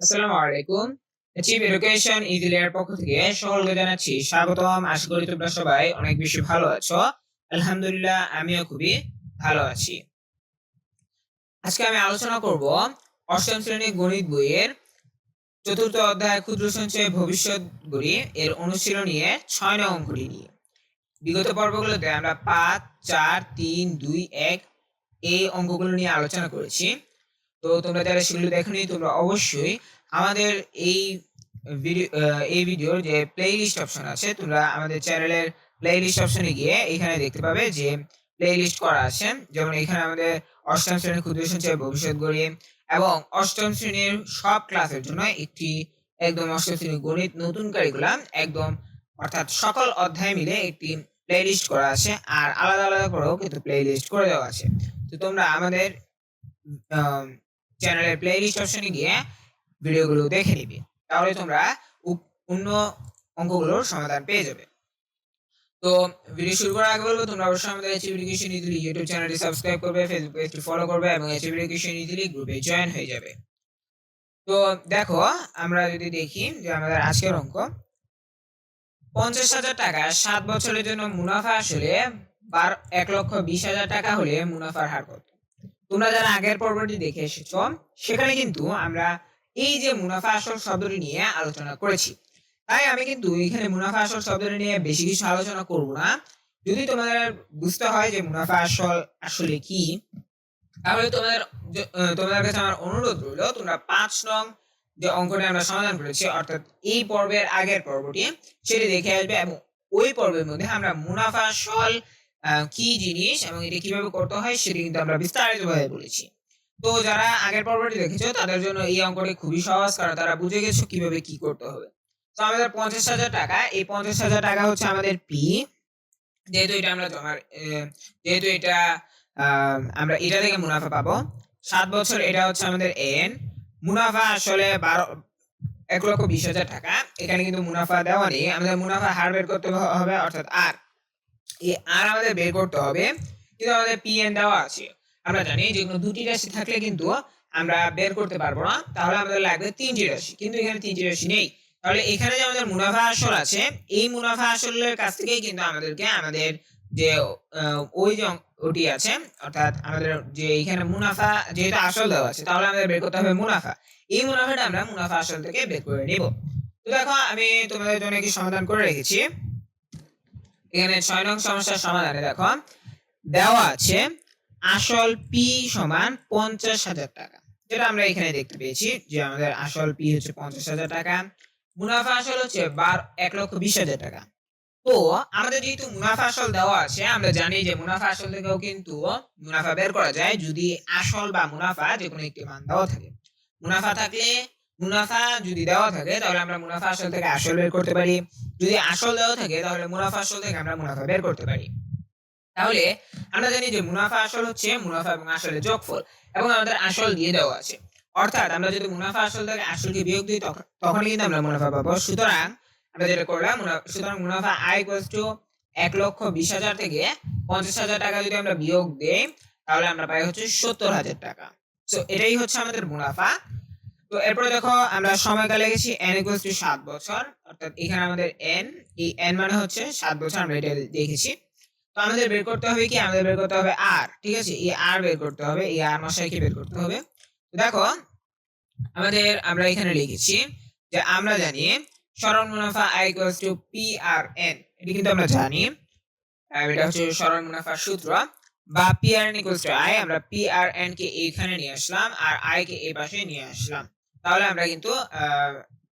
আসসালামু আলাইকুম। Chief education ইজিলিয়ার পক্ষ থেকে সকলকে জানাচ্ছি স্বাগতম। আশা করি তোমরা সবাই অনেক বেশি ভালো আছো। আলহামদুলিল্লাহ আমিও খুবই ভালো আছি। আজকে আমি আলোচনা করব অষ্টম শ্রেণীর গণিত বইয়ের চতুর্থ অধ্যায় ক্ষুদ্র সঞ্চয় ভবিষ্যৎ গড়ি এর অনুশীলনী ৬ নং অঙ্কটি নিয়ে। বিগত পর্বগুলোতে আমরা ৫, ৪, ৩, ২, ১ এই অঙ্কগুলো নিয়ে আলোচনা করেছি। তো তোমরা যারা সেগুলো দেখোনি তোমরা অবশ্যই আমাদের এই ভিডিওর যে প্লেলিস্ট অপশন আছে, তোমরা আমাদের চ্যানেলের প্লেলিস্ট অপশনে গিয়ে এখানে দেখতে পাবে যে প্লেলিস্ট করা আছে। যেমন এখানে আমাদের অষ্টম শ্রেণীর ক্ষুদ্র সঞ্চয় ভবিষ্যৎ গড়ি এবং অষ্টম শ্রেণীর সব ক্লাসের জন্য একটি একদম অষ্টম শ্রেণীর গণিত নতুন কারিকুলাম একদম অর্থাৎ সকল অধ্যায় মিলে একটি প্লেলিস্ট করা আছে, আর আলাদা আলাদা করেও কিন্তু প্লেলিস্ট করে দেওয়া আছে। তো তোমরা আমাদের চ্যানেলের প্লেলিস্ট অপশনে গিয়ে ভিডিওগুলো দেখে নিবে, তাহলে তোমরা অন্য অঙ্কগুলোর সমাধান পেয়ে যাবে। তো ভিডিও শুরু করার আগে বলবো তোমরা অবশ্যই আমাদের এইচএফ এডুকেশন ইজিলি ইউটিউব চ্যানেলটি সাবস্ক্রাইব করবে, ফেসবুক পেজটি ফলো করবে এবং এইচএফ এডুকেশন ইজিলি গ্রুপে জয়েন হয়ে যাবে। তো দেখো, আমরা যদি দেখি যে আমাদের আজকের অঙ্ক ৫০,০০০ টাকা ৭ বছরের জন্য মুনাফা আসলে ১,২০,০০০ টাকা হলে মুনাফার হার কত? তোমরা যারা আগের পর্বটি দেখে এসেছো সেখানে কিন্তু আমরা এই যে মুনাফা আসল শব্দটি নিয়ে আলোচনা করেছি, তাই আমি কিন্তু এখানে মুনাফা আসল শব্দটি নিয়ে বেশি কিছু আলোচনা করব না। যদি তোমাদের বুঝতে হয় যে মুনাফা আসল আসলে কি, তাহলে তোমাদের কাছে আমার অনুরোধ রইল তোমরা ৫ নং যে অঙ্কটি আমরা সমাধান করেছি অর্থাৎ এই পর্বের আগের পর্বটি সেটি দেখে আসবে, এবং ওই পর্বের মধ্যে আমরা মুনাফা আসল কি জিনিস এবং এটা কিভাবে করতে হয় সেটি কিন্তু আমরা বিস্তারিতভাবে বলেছি। তো যারা আগের পর্বটি দেখেছো তাদের জন্য এই অঙ্কটি খুবই সহজ, কারণ তারা বুঝে গেছো কিভাবে কি করতে হবে। তো আমাদের ৫০,০০০ টাকা, এই ৫০,০০০ টাকা হচ্ছে আমাদের পি, যেহেতু এটা আমরা যেহেতু এটা আমরা এটা থেকে মুনাফা পাবো। ৭ বছর এটা হচ্ছে আমাদের এন, মুনাফা আসলে ১,২০,০০০ টাকা। এখানে কিন্তু মুনাফা দেওয়া নেই, আমাদের মুনাফা হার বের করতে হবে অর্থাৎ আর, এই আর আমাদের বের করতে হবে, কিন্তু আমাদের পিএন দেওয়া আছে। আমরা জানি যে কোনো দুটি রাশি থাকলে কিন্তু আমরা বের করতে পারবো না, তাহলে আমাদের লাগবে তিনটি রাশি, কিন্তু এখানে তিনটি রাশি নেই। তাহলে এখানে যে আমাদের মুনাফা আসল আছে, এই মুনাফা আসলের কাছ থেকেই কিন্তু আমাদেরকে আমাদের যে ওই যে ওটি আছে অর্থাৎ আমাদের যে এখানে মুনাফা যেহেতু আসল দেওয়া আছে, তাহলে আমাদের বের করতে হবে মুনাফা। এই মুনাফাটা আমরা মুনাফা আসল থেকে বের করে নিব। তো দেখো, আমি তোমাদের জন্য কি সমাধান করে রেখেছি। এখানে ৬ নং সমস্যার সমাধানে দেখো দেওয়া আছে আসল পি সমান ৫০,০০০ টাকা, যেটা আমরা এখানে দেখতে পেয়েছি যে আমাদের আসল পি হচ্ছে ৫০,০০০ টাকা, মুনাফা আসল হচ্ছে ১,২০,০০০ টাকা। তো আমাদের যেহেতু মুনাফা আসল দেওয়া আছে, আমরা জানি যে মুনাফা আসল থেকেও কিন্তু মুনাফা বের করা যায় যদি আসল বা মুনাফা যে কোনো একটি মান দেওয়া থাকে। মুনাফা যদি দেওয়া থাকে তাহলে আমরা মুনাফা আসল থেকে আসল বের করতে পারি, যদি আসল দেওয়া থাকে তাহলে মুনাফা আসল থেকে আমরা মুনাফা বের করতে পারি। তাহলে আমরা জানি যে মুনাফা আসল হচ্ছে মুনাফা এবং আসলের যোগফল, এবং আমাদের আসল দিয়ে দেওয়া আছে, অর্থাৎ আমরা যদি মুনাফা আসল থেকে আসলকে বিয়োগ দিই তখন কিন্তু আমরা মুনাফা পাবো। সুতরাং আমরা যেটা করলাম, সুতরাং মুনাফা আই ইকুয়ালস টু ১,২০,০০০ থেকে ৫০,০০০ টাকা যদি আমরা বিয়োগ দেই তাহলে আমরা পাই হচ্ছে ৭০,০০০ টাকা। সো এটাই হচ্ছে আমাদের মুনাফা। তো এরপরে দেখো আমরা সময়কাল লিখেছি n ইকুয়ালস টু ৭ বছর, অর্থাৎ এখানে আমাদের n, এই n মানে হচ্ছে ৭ বছর, আমরা এটা দেখেছি। তো আমাদের বের করতে হবে কি, আমাদের বের করতে হবে আর, ঠিক আছে, এই আর বের করতে হবে, এই আর মশাইকে বের করতে হবে। তো দেখো আমরা এখানে লিখেছি যে আমরা জানি সরল মুনাফা i equals to P R N, এটা কিন্তু আমরা জানি, এটা হচ্ছে সরল মুনাফার সূত্র, বা P R N equals to I. আমরা পি আর এন কে এইখানে নিয়ে আসলাম আর আই কে এই পাশে নিয়ে আসলাম, তাহলে আমরা কিন্তু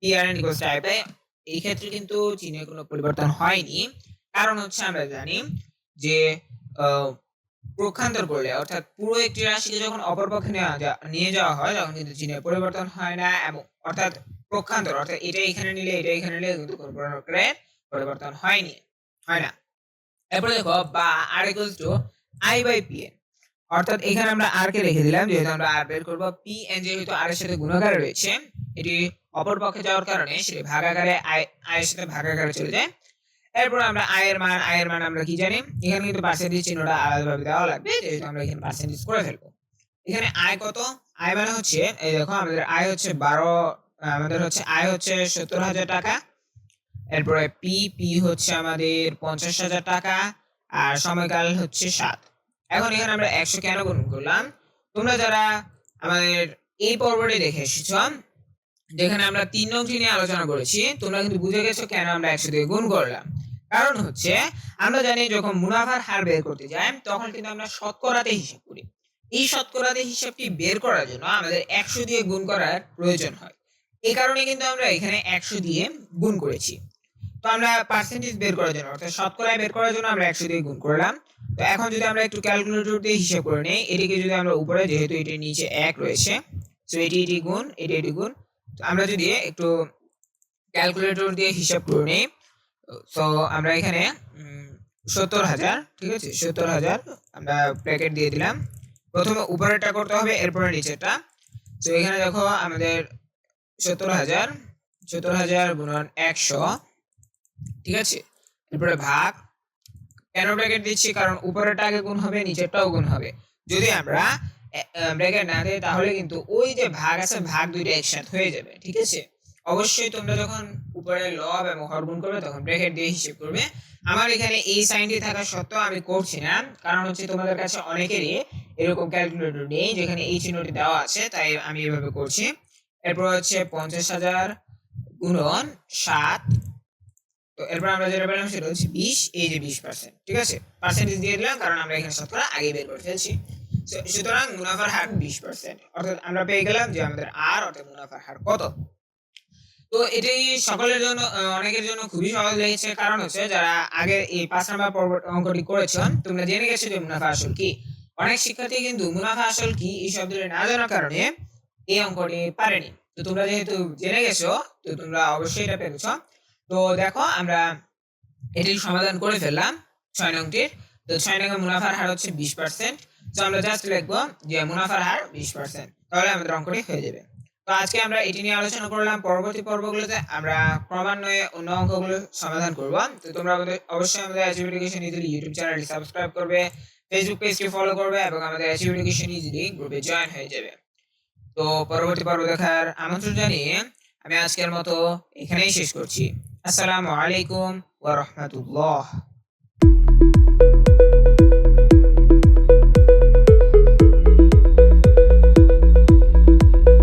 P R N equals to I পাই। এই ক্ষেত্রে কিন্তু চিহ্নের কোনো পরিবর্তন হয়নি, কারণ হচ্ছে আমরা জানি যে পক্ষান্তর করলে অর্থাৎ পুরো একটি রাশিকে যখন অপর পক্ষে নিয়ে যাওয়া হয় তখন কিন্তু চিহ্নের পরিবর্তন হয় না, এবং অর্থাৎ পক্ষান্তর অর্থাৎ এটা এখানে নিলে এটা এখানে নিলে কিন্তু কোনো প্রকারের পরিবর্তন হয় না। এরপরে দেখো বা R equals to I by P N, অর্থাৎ এখানে আমরা আর কে রেখে দিলাম যেহেতু আমরা আর বের করব, পি এন যেহেতু আর এর সাথে গুণাকারে রয়েছে, এটি অপর পক্ষে যাওয়ার কারণে সেটি ভাগাকারে আই এর সাথে ভাগাকারে চলে যায়। এরপর আমরা আয়ের মান আমরা কি জানি, এখানে কিন্তু পার্সেন্টেজ চিহ্নটা আলাদাভাবে দেওয়া লাগবে, যেহেতু আমরা এখানে পার্সেন্টেজ করে ফেলবো। এখানে আয় কত, আয় মানে হচ্ছে এই দেখো আমাদের আয় হচ্ছে আমাদের হচ্ছে আয় হচ্ছে 70,000 টাকা, এরপরে পি হচ্ছে আমাদের 50,000 টাকা, আর সময়কাল হচ্ছে 7। এখন এখানে আমরা 100 কেন গুণ করলাম? তোমরা যারা আমাদের এই পর্বটি দেখে এসেছ, যেখানে আমরা 3 নংটি নিয়ে আলোচনা করেছি, তোমরা কিন্তু বুঝে গেছো কেন আমরা 100 দিয়ে গুণ করলাম। কারণ হচ্ছে আমরা জানি যখন মুনাফার হার বের করতে যাই তখন কিন্তু আমরা শতকরাতে হিসাব করি। এই শতকরাতে হিসাবটি বের করার জন্য আমাদের 100 দিয়ে গুণ করার প্রয়োজন হয়। এই কারণে কিন্তু আমরা এখানে 100 দিয়ে গুণ করেছি। তো আমরা পার্সেন্টেজ বের করার জন্য অর্থাৎ শতকরা বের করার জন্য আমরা 100 দিয়ে গুণ করলাম। তো এখন যদি আমরা একটু ক্যালকুলেটর দিয়ে হিসাব করে নেই, এটিকে যদি আমরা উপরে, যেহেতু এটির নিচে 1 রয়েছে, সো এটি গুণ, এটি গুণ। তো আমরা যদি একটু ক্যালকুলেটর দিয়ে হিসাব করে নেই, তো আমরা এখানে 70,000, ঠিক আছে, 70,000 আমরা ব্র্যাকেট দিয়ে দিলাম। প্রথমে উপরেরটা করতে হবে, এরপরে নিচেরটা। তো এখানে দেখো আমাদের 70,000 গুণন 100, ঠিক আছে, এরপরে ভাগ। কেন ব্র্যাকেট দিচ্ছি? কারণ উপরেরটা আগে গুণ হবে, নিচেরটাও গুণ হবে। যদি আমরা ব্র্যাকেট না দিই তাহলে কিন্তু ওই যে ভাগ আছে, ভাগ দুইটা একসাথে হয়ে যাবে, ঠিক আছে। অবশ্যই তোমরা যখন উপরে লব এবং হর গুণ করবে তখন ব্র্যাকেট দিয়ে হিসাব করবে। আমার এখানে এই সাইনটি থাকা সত্ত্বেও আমি করছি না, কারণ হচ্ছে তোমাদের কাছে অনেকেরই এরকম ক্যালকুলেটর নেই যেখানে এই চিহ্নটি দেওয়া আছে, তাই আমি এভাবে করছি। এরপর হচ্ছে 50,000 গুণন 7। তো এরপর আমরা যেটা পেলাম সেটা হচ্ছে 20, এই যে 20%, ঠিক আছে। পার্সেন্টেজ দিয়ে দিলাম কারণ আমরা এখানে শতকরা আগে বের করে ফেলছি। সুতরাং মুনাফার হার 20%, অর্থাৎ আমরা পেয়ে গেলাম যে আমাদের আর অর্থাৎ মুনাফার হার কত। তো এটি সকলের জন্য, অনেকের জন্য খুবই সহজ লেগেছে, কারণ হচ্ছে যারা আগে এই 5 নাম্বার পর্ব অঙ্কটি করেছেন তোমরা জেনে গেছো যে মুনাফা আসল কি। অনেক শিক্ষার্থী কিন্তু মুনাফা আসল কি এই শব্দটি না জানার কারণে এই অঙ্কটি পারেনি। তো তোমরা যেহেতু জেনে গেছো, তো তোমরা অবশ্যই এটা পেরেছো। তো দেখো আমরা এটির সমাধান করে ফেললাম 6 নংটির। তো 6 নং মুনাফার হার হচ্ছে 20%। তো আমরা জাস্ট লিখবো যে মুনাফার হার 20%, তাহলে আমাদের অঙ্কটি হয়ে যাবে। তো আজকে আমরা এটি নিয়ে আলোচনা করলাম। পরবর্তী পর্বগুলোতে আমরা ক্রমান্বয়ে অন্য অঙ্কগুলো সমাধান করব। তো তোমরা অবশ্যই আমাদের অ্যাচিভ এডুকেশন ইজিলি ইউটিউব চ্যানেলটি সাবস্ক্রাইব করবে, ফেসবুক পেজটি ফলো করবে এবং আমাদের অ্যাচিভ এডুকেশন ইজিলি গ্রুপে জয়েন হয়ে যাবে। তো পরবর্তী পর্ব দেখার আমন্ত্রণ জানিয়ে আমি আজকের মতো এখানেই শেষ করছি। আসসালামু আলাইকুম ওয়া রাহমাতুল্লাহ।